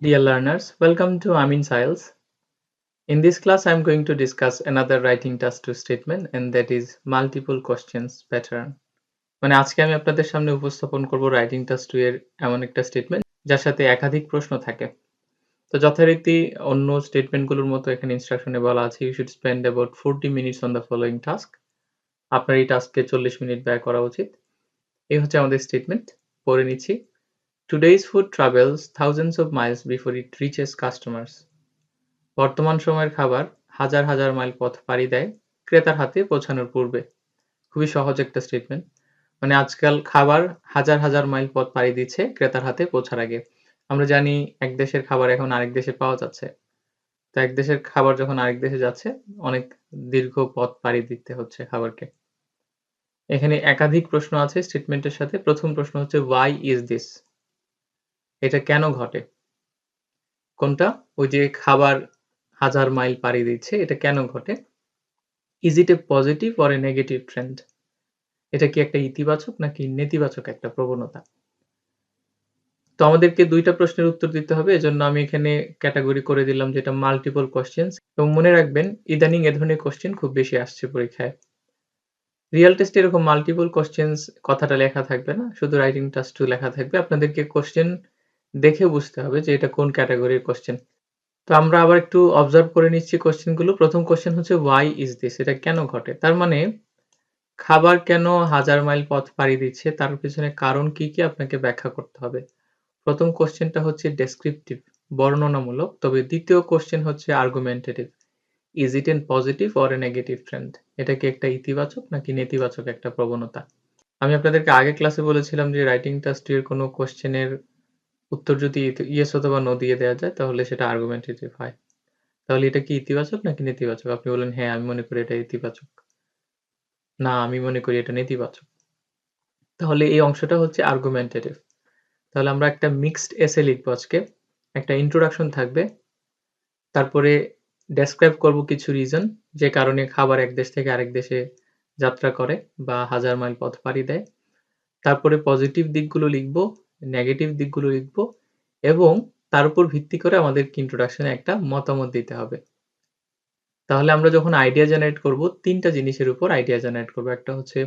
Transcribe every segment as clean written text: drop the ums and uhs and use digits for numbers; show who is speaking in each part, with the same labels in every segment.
Speaker 1: Dear learners, welcome to Amin's IELTS. In this class, I am going to discuss another writing task 2 statement and that is multiple questions pattern. মানে আজকে আমি আপনাদের সামনে উপস্থাপন করব writing task 2 এর এমন একটা স্টেটমেন্ট যার সাথে একাধিক প্রশ্ন থাকে। তো যথারীতি অন্য স্টেটমেন্টগুলোর মতো এখানে ইনস্ট্রাকশনে বলা আছে you should spend about 40 minutes on the following task. আপনার এই টাস্কে 40 মিনিট ব্যয় করা উচিত। এই হচ্ছে আমাদের স্টেটমেন্ট। পড়ে নিচ্ছি। Today's food travels thousands of miles before it reaches customers. বর্তমান সময়ের খাবার হাজার হাজার মাইল পথ পাড়ি দেয় ক্রেতার হাতে পৌঁছানোর পূর্বে। খুবই সহজ একটা স্টেটমেন্ট। মানে আজকাল খাবার হাজার হাজার মাইল পথ পাড়ি দিচ্ছে ক্রেতার হাতে পৌঁছার আগে। আমরা জানি এক দেশের খাবার এখন আরেক দেশে পাওয়া যাচ্ছে। তো এক দেশের খাবার যখন আরেক দেশে যাচ্ছে অনেক দীর্ঘ পথ পাড়ি দিতে হচ্ছে খাবারকে। এখানে একাধিক প্রশ্ন আছে স্টেটমেন্টের সাথে। প্রথম প্রশ্ন হচ্ছে why is this? এটা কেন ঘটে? কোনটা? ওই যে খাবার হাজার মাইল পাড়ি দিচ্ছে এটা কেন ঘটে? Is it a positive or a negative trend? এটা কি একটা ইতিবাচক নাকি নেতিবাচক একটা প্রবণতা? তো আমাদেরকে দুইটা প্রশ্নের উত্তর দিতে হবে এজন্য আমি এখানে ক্যাটাগরি করে দিলাম যেটা মাল্টিপল কোশ্চেনস এবং মনে রাখবেন ইদানিং এ ধরনের কোশ্চেন খুব বেশি আসছে পরীক্ষায়। রিয়েল টেস্টে এরকম মাল্টিপল কোশ্চেনস কথাটা লেখা থাকবে না, শুধু রাইটিং টাস্ক 2 লেখা থাকবে। আপনাদেরকে কোশ্চেন দেখে বুঝতে হবে যে এটা কোন ক্যাটাগরির কোশ্চেন। তো আমরা আবার একটু অবজার্ভ করে নিচ্ছি কোশ্চেনগুলো। প্রথম কোশ্চেন হচ্ছে why is this? এটা কেন ঘটে? তার মানে খাবার কেন হাজার মাইল পথ পাড়ি দিচ্ছে তার পেছনে কারণ কি আপনাকে ব্যাখ্যা করতে হবে। প্রথম কোশ্চেনটা হচ্ছে ডেসক্রিপটিভ, বর্ণনামূলক, তবে দ্বিতীয় কোশ্চেন হচ্ছে argumentative. Is it N positive or a negative trend? এটা কি একটা ইতিবাচক নাকি নেতিবাচক একটা প্রবণতা? আমি আপনাদেরকে আগে ক্লাসে বলেছিলাম যে রাইটিং টাস্ক এর কোনো কোশ্চেনের উত্তর যদি ইয়েস অথবা নো দিয়ে দেওয়া যায় তাহলে সেটা আর্গুমেন্টেটিভ হয়। তাহলে এটা কি ইতিবাচক নাকি নেতিবাচক? আপনি বললেন হ্যাঁ আমি মনে করি এটা ইতিবাচক। না আমি মনে করি এটা নেতিবাচক। তাহলে এই অংশটা হচ্ছে আর্গুমেন্টেটিভ। তাহলে আমরা একটা মিক্সড এসে লিখবো আজকে। একটা ইন্ট্রোডাকশন থাকবে, তারপরে ডেসক্রাইব করব কিছু রিজন যে কারণে খাবার এক দেশ থেকে আরেক দেশে যাত্রা করে বা হাজার মাইল পথ পাড়ি দেয়। তারপরে পজিটিভ দিকগুলো লিখব, নেগেটিভ দিকগুলো লিখব এবং তার উপর ভিত্তি করে আমাদেরকে ইন্ট্রোডাকশনে একটা মতামত দিতে হবে। তাহলে আমরা যখন আইডিয়া জেনারেট করব তিনটা জিনিসের উপর আইডিয়া জেনারেট করব। একটা হচ্ছে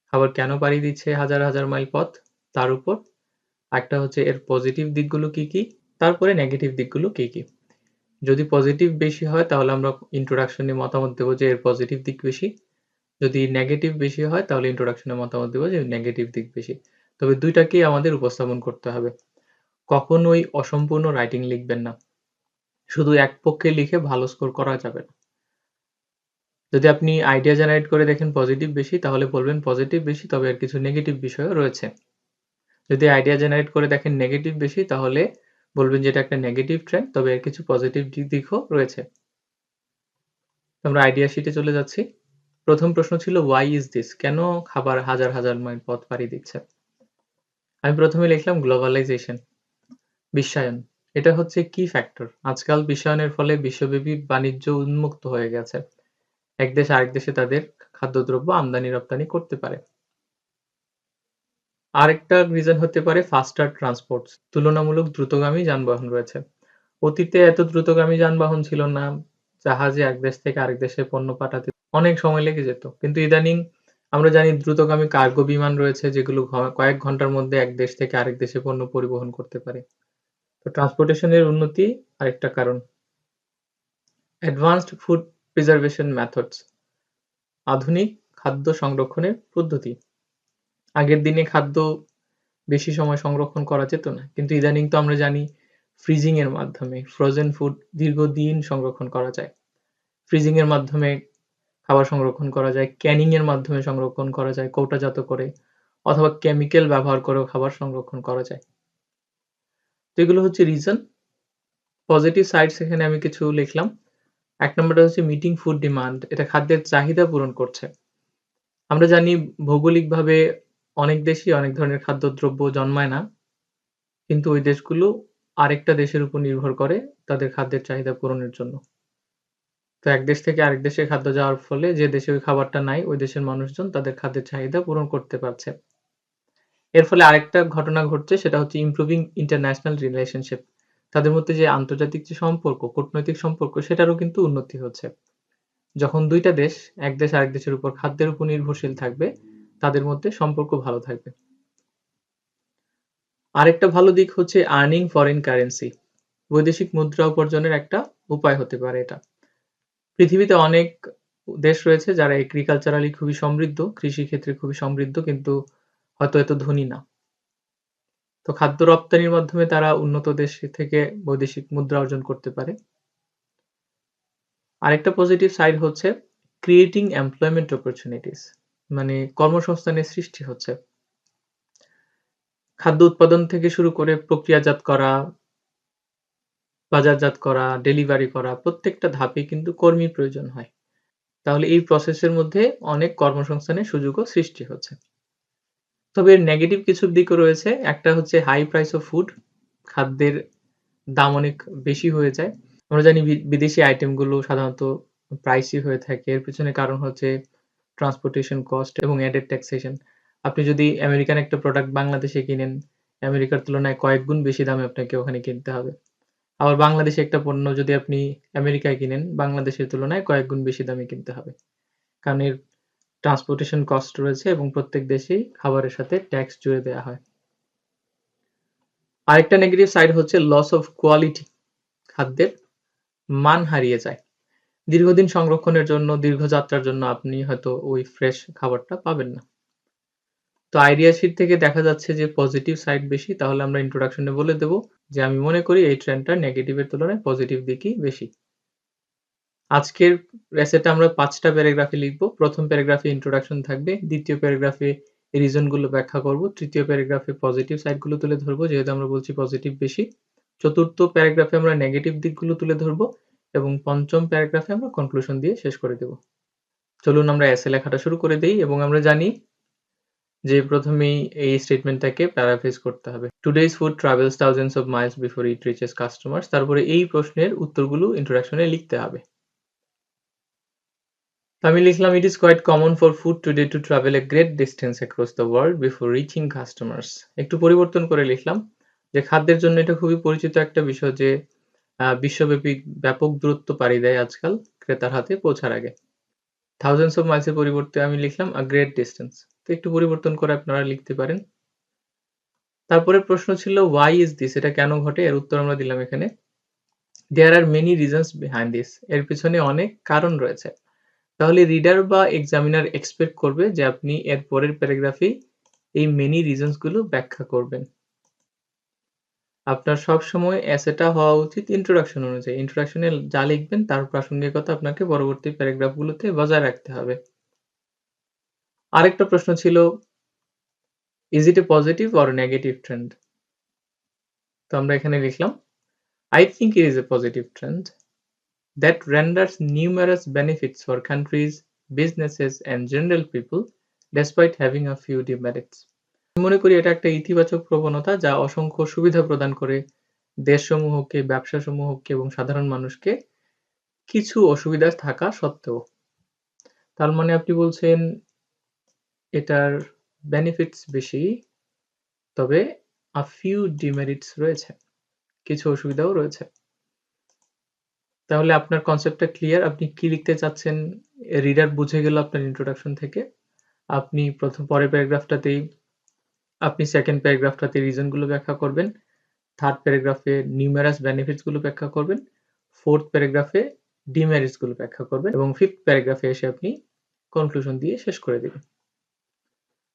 Speaker 1: খাবার কেন পাড়ি দিচ্ছে হাজার হাজার মাইল পথ তার উপর, একটা হচ্ছে এর পজিটিভ দিকগুলো কি কি, তারপরে নেগেটিভ দিকগুলো কি কি। যদি পজিটিভ বেশি হয় তাহলে আমরা ইন্ট্রোডাকশনে মতামত দেব যে এর পজিটিভ দিক বেশি, যদি নেগেটিভ বেশি হয় তাহলে ইন্ট্রোডাকশনে মতামত দেব যে নেগেটিভ দিক বেশি। তবে দুইটাকেই আমাদের উপস্থাপন করতে হবে। কখনোই অসম্পূর্ণ রাইটিং লিখবেন না, শুধু এক পক্ষে লিখে ভালো স্কোর করা যাবে না। যদি আপনি আইডিয়া জেনারেট করে দেখেন পজিটিভ বেশি তাহলে বলবেন পজিটিভ বেশি, তবে এর কিছু নেগেটিভ বিষয়ও রয়েছে। যদি আইডিয়া জেনারেট করে দেখেন নেগেটিভ বেশি তাহলে বলবেন যে এটা একটা নেগেটিভ ট্রেন্ড, তবে এর কিছু পজিটিভ দিকও রয়েছে। আমরা আইডিয়া শিটে চলে যাচ্ছি। প্রথম প্রশ্ন ছিল why is this? কেন খাবার হাজার হাজার মাইল পথ পাড়ি দিচ্ছে? আমি প্রথমে লিখলাম গ্লোবালাইজেশন, বিশ্বায়ন। এটা হচ্ছে কি ফ্যাক্টর। আজকাল বিশ্বায়নের ফলে বিশ্বব্যাপী বাণিজ্য উন্মুক্ত হয়ে গেছে। এক দেশ আরেক দেশে তাদের খাদ্যদ্রব্য আমদানি রপ্তানি করতে পারে। আরেকটা রিজন হতে পারে ফাস্টার ট্রান্সপোর্টস, তুলনামূলক দ্রুতগামী যানবাহন রয়েছে। অতীতে এত দ্রুতগামী যানবাহন ছিল না, জাহাজে এক দেশ থেকে আরেক দেশে পণ্য পাঠাতে অনেক সময় লেগে যেত। কিন্তু ইদানিং আমরা জানি দ্রুতগামী কার্গো বিমান রয়েছে যেগুলো কয়েক ঘন্টার মধ্যে এক দেশ থেকে আরেক দেশে পণ্য পরিবহন করতে পারে। তো ট্রান্সপোর্টেশনের উন্নতি আরেকটা কারণ। অ্যাডভান্সড ফুড প্রিজার্ভেশন মেথডস, আধুনিক খাদ্য সংরক্ষণের পদ্ধতি। আগের দিনে খাদ্য বেশি সময় সংরক্ষণ করা যেত না, কিন্তু ইদানিং তো আমরা জানি ফ্রিজিং এর মাধ্যমে ফ্রোজেন ফুড দীর্ঘদিন সংরক্ষণ করা যায়। ফ্রিজিং এর মাধ্যমে খাবার সংরক্ষণ করা যায়, ক্যানিং এর মাধ্যমে সংরক্ষণ করা যায় কৌটাজাত করে, অথবা কেমিক্যাল ব্যবহার করেও খাবার সংরক্ষণ করা যায়। তো এগুলো হচ্ছে রিজন। পজিটিভ সাইডস এখানে আমি কিছু লিখলাম। এক নম্বরটা হচ্ছে মিটিং ফুড ডিমান্ড, এটা খাদ্যের চাহিদা পূরণ করছে। আমরা জানি ভৌগোলিকভাবে অনেক দেশই অনেক ধরনের খাদ্যদ্রব্য জন্মায় না, কিন্তু ওই দেশগুলো আরেকটা দেশের উপর নির্ভর করে তাদের খাদ্যের চাহিদা পূরণের জন্য। তো এক দেশ থেকে আরেক দেশে খাদ্য যাওয়ার ফলে যে দেশে ওই খাবারটা নাই ওই দেশের মানুষজন তাদের খাদ্যের চাহিদা পূরণ করতে পারছে। এর ফলে আরেকটা ঘটনা ঘটছে, সেটা হচ্ছে ইমপ্রুভিং ইন্টারন্যাশনাল রিলেশনশিপ, তাদের মধ্যে যে আন্তর্জাতিক যে সম্পর্ক, কূটনৈতিক সম্পর্ক সেটারও কিন্তু উন্নতি হচ্ছে। যখন ২ টা দেশ, এক দেশ আরেক দেশের উপর খাদ্যের উপর নির্ভরশীল থাকবে, তাদের মধ্যে সম্পর্ক ভালো থাকবে। আরেকটা ভালো দিক হচ্ছে আর্নিং ফরেন কারেন্সি। বৈদেশিক মুদ্রা উপার্জনের একটা উপায় হতে পারে এটা। পৃথিবীতে অনেক দেশ রয়েছে যারা এগ্রিকালচারালি খুবই সমৃদ্ধ, কৃষিক্ষেত্রে খুবই সমৃদ্ধ কিন্তু হয়তো এত ধনী না। তো খাদ্য রপ্তানির মাধ্যমে তারা উন্নত দেশ থেকে বৈদেশিক মুদ্রা অর্জন করতে পারে। আরেকটা পজিটিভ সাইড হচ্ছে ক্রিয়েটিং এমপ্লয়মেন্ট অপরচুনিটিস, মানে কর্মসংস্থানের সৃষ্টি হচ্ছে। খাদ্য উৎপাদন থেকে শুরু করে প্রক্রিয়াজাত করা, বাজারজাত করা, ডেলিভারি করা প্রত্যেকটা ধাপে কিন্তু কর্মীর প্রয়োজন হয়। তাহলে এই প্রসেসের মধ্যে অনেক কর্মসংস্থানের সুযোগও সৃষ্টি হচ্ছে। তবে এর নেগেটিভ কিছু দিকও রয়েছে। একটা হচ্ছে হাই প্রাইস অফ ফুড, খাদ্যের দাম অনেক বেশি হয়ে যায়। আমরা জানি বিদেশি আইটেমগুলো সাধারণত প্রাইসি হয়ে থাকে। এর পেছনে কারণ হচ্ছে ট্রান্সপোর্টেশন কস্ট এবং অ্যাডেড ট্যাক্সেশন। আপনি যদি আমেরিকান একটা প্রোডাক্ট বাংলাদেশে কিনেন, আমেরিকার তুলনায় কয়েক গুণ বেশি দামে আপনাকে ওখানে কিনতে হবে। আবার বাংলাদেশে একটা পণ্য যদি আপনি আমেরিকায় কিনেন, বাংলাদেশের তুলনায় কয়েক গুণ বেশি দামে কিনতে হবে। কারণ এর ট্রান্সপোর্টেশন কস্ট রয়েছে এবং প্রত্যেক দেশেই খাবারের সাথে ট্যাক্স জুড়ে দেয়া হয়। আরেকটা নেগেটিভ সাইড হচ্ছে লস অফ কোয়ালিটি, খাদ্যের মান হারিয়ে যায়। দীর্ঘদিন সংরক্ষণের জন্য, দীর্ঘ যাত্রার জন্য আপনি হয়তো ওই ফ্রেশ খাবারটা পাবেন না। তো আইডিয়া শিট থেকে দেখা যাচ্ছে যে পজিটিভ সাইড বেশি, তাহলে আমরা ইন্ট্রোডাকশনে বলে দেব যে আমি মনে করি এই ট্রেন্ডটা নেগেটিভের তুলনায় পজিটিভ দিকই বেশি। আজকের এসেটা আমরা ৫ টা প্যারাগ্রাফে লিখব। প্রথম প্যারাগ্রাফে ইন্ট্রোডাকশন থাকবে, দ্বিতীয় প্যারাগ্রাফে রিজনগুলো ব্যাখ্যা করব, তৃতীয় প্যারাগ্রাফে পজিটিভ সাইডগুলো তুলে ধরব যেহেতু আমরা বলছি পজিটিভ বেশি, চতুর্থ প্যারাগ্রাফে আমরা নেগেটিভ দিকগুলো তুলে ধরব এবং পঞ্চম প্যারাগ্রাফে আমরা কনক্লুশন দিয়ে শেষ করে দেব। চলুন আমরা এসে লেখাটা শুরু করে দেই এবং আমরা জানি যে প্রথমেই এই স্টেটমেন্টটাকে প্যারাফ্রেজ করতে হবে। Today's food travels thousands of miles before it reaches customers. তারপরে এই প্রশ্নের উত্তরগুলো ইন্ট্রোডাকশনে লিখতে হবে। আমি লিখলাম it is quite common for food today to travel a great distance across the world before reaching customers. একটু পরিবর্তন করে লিখলাম যে খাদ্যের জন্য এটা খুবই পরিচিত একটা বিষয় যে বিশ্বব্যাপী ব্যাপক দূরত্ব পাড়ি দেয় আজকাল ক্রেতার হাতে পৌঁছার আগে। thousands of miles এর পরিবর্তে আমি লিখলাম a great distance. তো একটু পরিবর্তন করে আপনারা লিখতে পারেন। তারপরে প্রশ্ন ছিল why is this, এটা কেন ঘটে, এর উত্তর আমরা দিলাম এখানে there are many reasons behind this, এর পিছনে অনেক কারণ রয়েছে। তাহলে রিডার বা এক্সামিনার এক্সপেক্ট করবে যে আপনি এর পরের প্যারাগ্রাফে এই মেনি রিজনস গুলো ব্যাখ্যা করবেন। আপনার সব সময় এসেটা হওয়া উচিত ইন্ট্রোডাকশন অনুযায়ী। ইন্ট্রোডাকশনে যা লিখবেন তার প্রাসঙ্গিকতা আপনাকে পরবর্তী প্যারাগ্রাফগুলোতে বজায় রাখতে হবে। আরেকটা প্রশ্ন ছিল is it A positive or negative trend? তো আমরা এখানে লিখলাম I think it is a positive trend that renders numerous benefits for countries, businesses and general people despite having a few demerits. আমি মনে করি এটা একটা ইতিবাচক প্রবণতা যা অসংখ্য সুবিধা প্রদান করে দেশসমূহকে, ব্যবসাসমূহকে এবং সাধারণ মানুষকে কিছু অসুবিধা থাকা সত্ত্বেও। তার মানে আপনি বলছেন এটার বেনিফিটস বেশি, তবে a few demerits রয়েছে, কিছু অসুবিধাও রয়েছে। তাহলে আপনার কনসেপ্টটা ক্লিয়ার, আপনি কি লিখতে চাচ্ছেন রিডার বুঝে গেল আপনার ইন্ট্রোডাকশন থেকে। আপনি পরের প্যারাগ্রাফটাতেই আপনি সেকেন্ড প্যারাগ্রাফটাতে রিজনগুলো ব্যাখ্যা করবেন, থার্ড প্যারাগ্রাফে নিউমেরাস বেনিফিটস গুলো ব্যাখ্যা করবেন, ফোর্থ প্যারাগ্রাফে ডিমেরিটস গুলো ব্যাখ্যা করবেন এবং ফিফথ প্যারাগ্রাফে এসে আপনি কনক্লুশন দিয়ে শেষ করে দিবেন।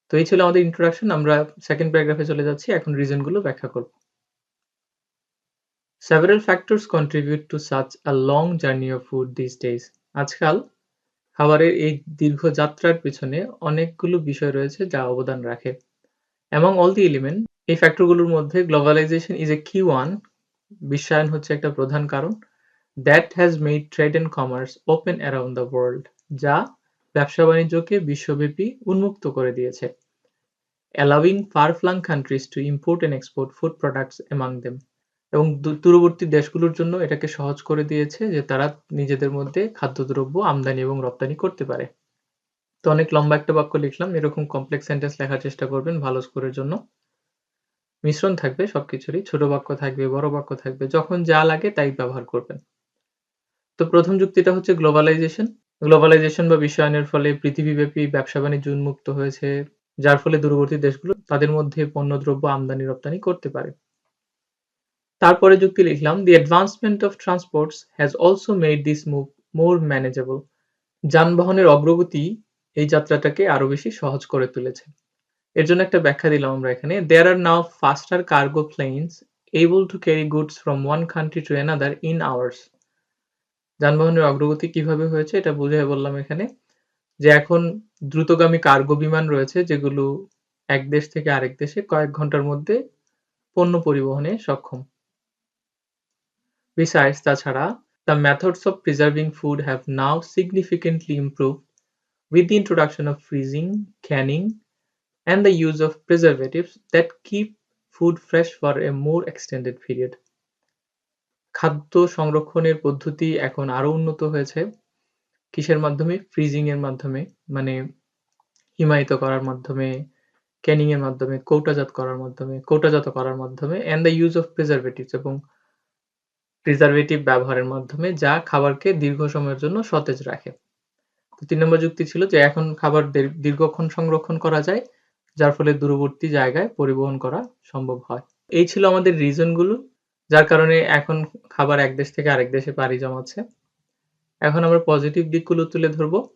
Speaker 1: তো এই ছিল আমাদের ইন্ট্রোডাকশন। আমরা সেকেন্ড প্যারাগ্রাফে চলে যাচ্ছি, এখন রিজনগুলো ব্যাখ্যা করব। Several factors contribute to such a long journey of food these days. আজকাল খাবারের এই দীর্ঘ যাত্রার পিছনে অনেকগুলো বিষয় রয়েছে যা অবদান রাখে। Among all the element, এই ফ্যাক্টরগুলোর মধ্যে globalization is a key one. বিশ্বায়ন হচ্ছে একটা প্রধান কারণ। That has made trade and commerce open around the world. যা ব্যবসা বাণিজ্যকে বিশ্বব্যাপী উন্মুক্ত করে দিয়েছে। Allowing far-flung countries to import and export food products among them. এবং দূরবর্তী দেশগুলোর জন্য এটাকে সহজ করে দিয়েছে যে তারা নিজেদের মধ্যে খাদ্যদ্রব্য আমদানি এবং রপ্তানি করতে পারে। তো অনেক লম্বা একটা বাক্য লিখলাম, এরকম কমপ্লেক্স সেন্টেন্স লেখার চেষ্টা করবেন ভালো স্কোরের জন্য। মিশ্রণ থাকবে সবকিছুরই, ছোট বাক্য থাকবে, বড় বাক্য থাকবে, যখন যা লাগে তাই ব্যবহার করবেন। তো প্রথম যুক্তিটা হচ্ছে গ্লোবালাইজেশন। গ্লোবালাইজেশন বা বিশ্বায়নের ফলে পৃথিবীব্যাপী ব্যবসা-বাণিজ্য উন্মুক্ত হয়েছে, যার ফলে দূরবর্তী দেশগুলো তাদের মধ্যে পণ্যদ্রব্য আমদানি-রপ্তানি করতে পারে। তারপরে যুক্তি লিখলাম, "The advancement of transports has also made this move more manageable." যানবাহনের অগ্রগতি এই যাত্রাটাকে আরো বেশি সহজ করে তুলেছে। এর জন্য একটা ব্যাখ্যা দিলাম আমরা এখানে। There are now faster cargo planes able to carry goods from one country to another in hours. যানবাহনের অগ্রগতি কিভাবে হয়েছে এটা বুঝিয়ে বললাম এখানে। যে এখন দ্রুতগামী কার্গো বিমান রয়েছে যেগুলো এক দেশ থেকে আরেক দেশে কয়েক ঘন্টার মধ্যে পণ্য পরিবহনে সক্ষম। Besides, তাছাড়া, the methods of preserving food have now significantly improved with the introduction of freezing, canning, and the use of preservatives that keep food fresh for a more extended period. খাদ্য সংরক্ষণের পদ্ধতি এখন আরো উন্নত হয়েছে। কিসের মাধ্যমে? ফ্রিজিং এর মাধ্যমে, মানে হিমায়িত করার মাধ্যমে, ক্যানিং এর মাধ্যমে, কৌটাজাত করার মাধ্যমে and the use of preservatives এবং প্রিজারভেটিভ ব্যবহারের মাধ্যমে যা খাবারকে দীর্ঘ সময়ের জন্য সতেজ রাখে। তো ৩ নম্বর যুক্তি ছিল যে এখন খাবার দীর্ঘক্ষণ সংরক্ষণ করা যায়, যার ফলে দূরবর্তী জায়গায় পরিবহন করা সম্ভব হয়। এই ছিল আমাদের রিজন গুলো, যার কারণে এখন খাবার এক দেশ থেকে আরেক দেশে পাড়ি জমাচ্ছে। এখন আমরা পজিটিভ দিকগুলো তুলে ধরব।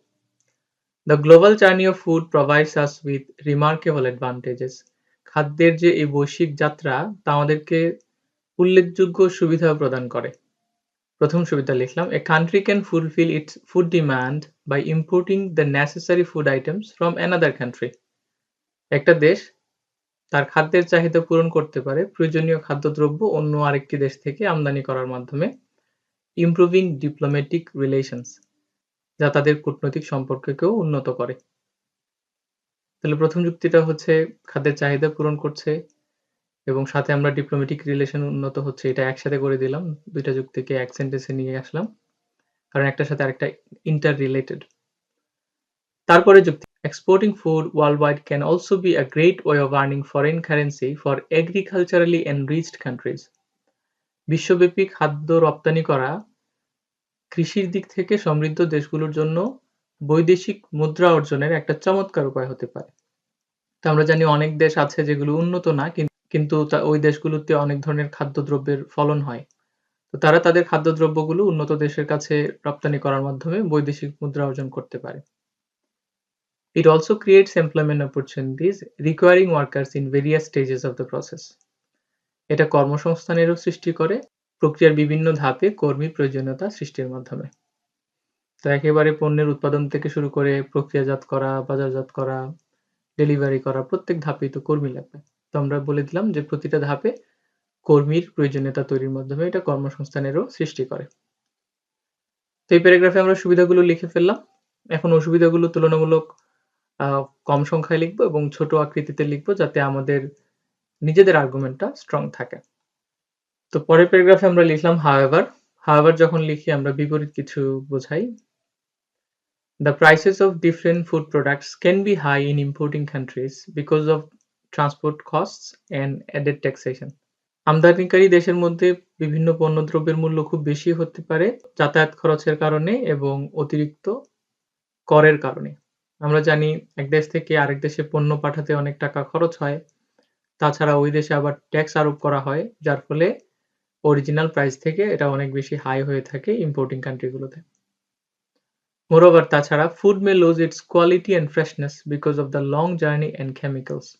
Speaker 1: The global journey of food provides us with remarkable advantages. খাদ্যের যে এই বৈশ্বিক যাত্রা তা আমাদেরকে উল্লেখযোগ্য সুবিধা প্রদান করে। প্রথম সুবিধা লিখলাম, a country can fulfill its food demand by importing the necessary food items from another country. একটা দেশ তার খাদ্যের চাহিদা পূরণ করতে পারে প্রয়োজনীয় খাদ্যদ্রব্য অন্য আরেকটি দেশ থেকে আমদানি করার মাধ্যমে, improving diplomatic relations, যা তাদের কূটনৈতিক সম্পর্ককেও উন্নত করে। তাহলে প্রথম যুক্তিটা হচ্ছে খাদ্যের চাহিদা পূরণ করছে এবং সাথে আমরা ডিপ্লোম্যাটিক রিলেশন উন্নত হচ্ছে, এটা একসাথে করে দিলাম। ২ টা যুক্তিকে এক সেন্টেন্সে নিয়ে আসলাম। কারণ একটার সাথে আরেকটা ইন্টার রিলেটেড। তারপরে যুক্তি, exporting food worldwide can also be a great way of earning foreign currency for agriculturally enriched countries. বিশ্বব্যাপী খাদ্য রপ্তানি করা কৃষির দিক থেকে সমৃদ্ধ দেশগুলোর জন্য বৈদেশিক মুদ্রা অর্জনের একটা চমৎকার উপায় হতে পারে। তো আমরা জানি অনেক দেশ আছে যেগুলো উন্নত না, কিন্তু ওই দেশগুলোতে অনেক ধরনের খাদ্যদ্রব্যের ফলন হয়। তো তারা তাদের খাদ্যদ্রব্যগুলো উন্নত দেশের কাছে রপ্তানি করার মাধ্যমে বৈদেশিক মুদ্রা অর্জন করতে পারে। It also creates employment opportunities requiring workers in various stages of the process. এটা কর্মসংস্থানেরও সৃষ্টি করে প্রক্রিয়ার বিভিন্ন ধাপে কর্মী প্রয়োজনীয়তা সৃষ্টির মাধ্যমে। তো একেবারে পণ্যের উৎপাদন থেকে শুরু করে প্রক্রিয়াজাত করা, বাজারজাত করা, ডেলিভারি করা, প্রত্যেক ধাপেই তো কর্মী লাগবে। তো আমরা বলে দিলাম যে প্রতিটা ধাপে কর্মীর প্রয়োজনীয়তা তৈরির মাধ্যমে এটা কর্মসংস্থানেরও সৃষ্টি করে। তো এই প্যারাগ্রাফে আমরা সুবিধাগুলো লিখে ফেললাম। এখন অসুবিধাগুলো তুলনামূলক কম সংখ্যায় লিখব এবং ছোট আকৃতিতে লিখব যাতে আমাদের নিজেদের আর্গুমেন্টটা স্ট্রং থাকে। তো পরের প্যারাগ্রাফে আমরা লিখলাম however. however যখন লিখি আমরা বিপরীত কিছু বোঝাই। The prices of different food products can be high in importing countries because of transport costs and added taxation. আমদানিকারী দেশের মধ্যে বিভিন্ন পণ্যদ্রব্যের মূল্য খুব বেশি হতে পারে যাতায়াত খরচের কারণে এবং অতিরিক্ত করের কারণে। আমরা জানি এক দেশ থেকে আরেক দেশে পণ্য পাঠাতে অনেক টাকা খরচ হয়। তাছাড়া ওই দেশে আবার ট্যাক্স আরোপ করা হয়, যার ফলে অরিজিনাল প্রাইস থেকে এটা অনেক বেশি হাই হয়ে থাকে ইম্পোর্টিং কান্ট্রিগুলোতে। Moreover, তাছাড়া food may lose its quality and freshness because of the long journey and chemicals.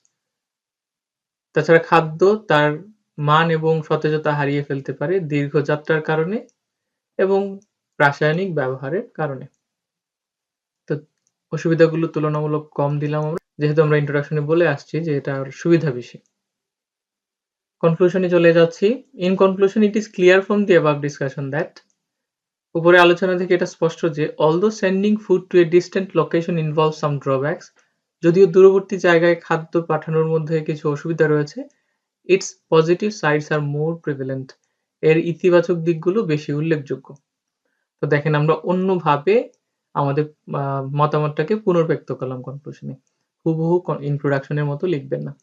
Speaker 1: তাছাড়া খাদ্য তার মান এবং সতেজতা হারিয়ে ফেলতে পারে দীর্ঘ যাত্রার কারণে এবং রাসায়নিক ব্যবহারের কারণে। তো অসুবিধাগুলো তুলনামূলক কম দিলাম আমরা, যেহেতু আমরা ইন্ট্রোডাকশনে বলে আসছি যে এটার সুবিধা বেশি। কনক্লুশনে চলে যাচ্ছি। In conclusion, it is clear from the above discussion that উপরে আলোচনা থেকে এটা স্পষ্ট যে although sending food to a distant location involves some drawbacks, যদিও দূরবর্তী জায়গায় খাদ্য পাঠানোর মধ্যে কিছু অসুবিধা রয়েছে, its positive sides are more prevalent. এর ইতিবাচক দিকগুলো বেশি উল্লেখযোগ্য। তো দেখেন আমরা অন্যভাবে আমাদের মতামতটাকে পুনর্ব্যক্ত করলাম কনক্লুশনে। হুবহু ইন্ট্রোডাকশনের মতো লিখবেন না।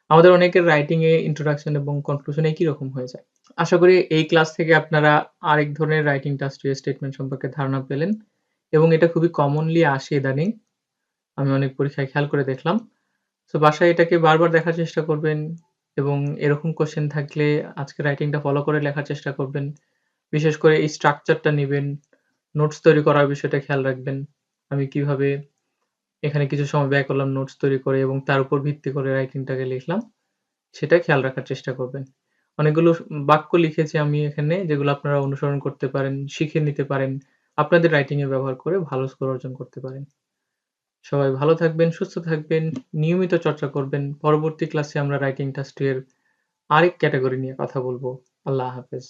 Speaker 1: আমাদের অনেকের রাইটিং এ ইন্ট্রোডাকশন এবং কনক্লুশন একই রকম হয়ে যায়। আশা করি এই ক্লাস থেকে আপনারা আরেক ধরনের রাইটিং টাস্ক স্টেটমেন্ট সম্পর্কে ধারণা পেলেন এবং এটা খুবই কমনলি আসে ইদানিং। আমি অনেক পরীক্ষায় খেয়াল করে দেখলাম। সো বাসায় এটাকে বারবার দেখার চেষ্টা করবেন এবং এরকম কোয়েশ্চেন থাকলে আজকের রাইটিংটা ফলো করে লেখার চেষ্টা করবেন। বিশেষ করে এই স্ট্রাকচারটা নিবেন, নোটস তৈরি করার বিষয়টা খেয়াল রাখবেন। আমি কিভাবে এখানে কিছু সময় ব্যয় করলাম নোটস তৈরি করে এবং তার উপর ভিত্তি করে রাইটিংটাকে লিখলাম, সেটা খেয়াল রাখার চেষ্টা করবেন। অনেকগুলো বাক্য লিখেছি আমি এখানে যেগুলো আপনারা অনুসরণ করতে পারেন, শিখে নিতে পারেন। আপনাদের রাইটিং এ ব্যবহার করে ভালো স্কোর অর্জন করতে পারেন। সবাই ভালো থাকবেন, সুস্থ থাকবেন, নিয়মিত চর্চা করবেন। পরবর্তী ক্লাসে আমরা রাইটিং টাস্ক 2 এর আরেক ক্যাটেগরি নিয়ে কথা বলব। আল্লাহ হাফেজ।